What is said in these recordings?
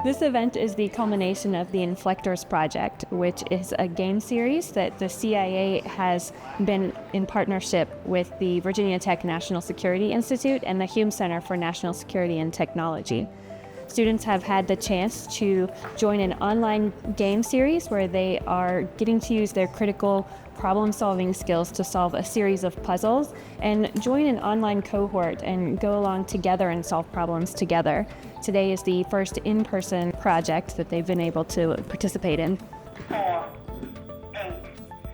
This event is the culmination of the Inflectors project, which is a game series that the CIA has been in partnership with the Virginia Tech National Security Institute and the Hume Center for National Security and Technology. Students have had the chance to join an online game series where they are getting to use their critical problem-solving skills to solve a series of puzzles and join an online cohort and go along together and solve problems together. Today is the first in-person project that they've been able to participate in. 4, 8,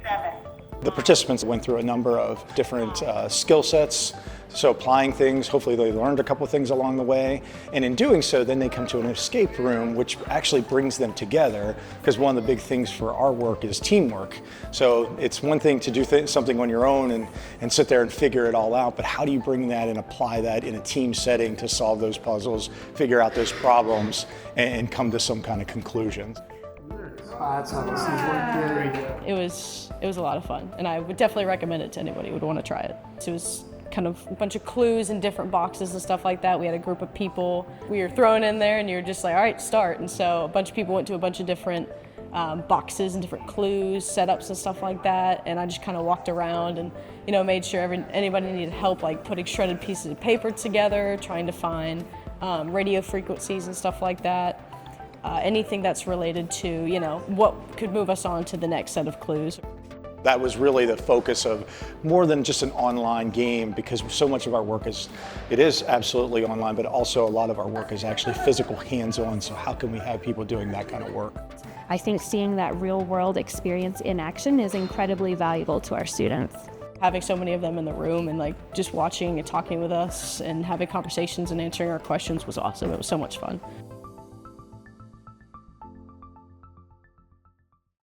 7. The participants went through a number of different skill sets, so applying things, hopefully they learned a couple things along the way, and in doing so then they come to an escape room which actually brings them together, because one of the big things for our work is teamwork. So it's one thing to do something on your own and sit there and figure it all out, but how do you bring that and apply that in a team setting to solve those puzzles, figure out those problems, and come to some kind of conclusions. That's how those things work. It was a lot of fun, and I would definitely recommend it to anybody who would want to try it. It was kind of a bunch of clues in different boxes and stuff like that. We had a group of people. We were thrown in there, and you were just like, all right, start. And so a bunch of people went to a bunch of different boxes and different clues, setups and stuff like that. And I just kind of walked around and, made sure anybody needed help, like putting shredded pieces of paper together, trying to find radio frequencies and stuff like that. Anything that's related to, what could move us on to the next set of clues. That was really the focus of more than just an online game, because so much of our work is absolutely online, but also a lot of our work is actually physical, hands-on. So how can we have people doing that kind of work? I think seeing that real-world experience in action is incredibly valuable to our students. Having so many of them in the room and just watching and talking with us and having conversations and answering our questions was awesome. It was so much fun.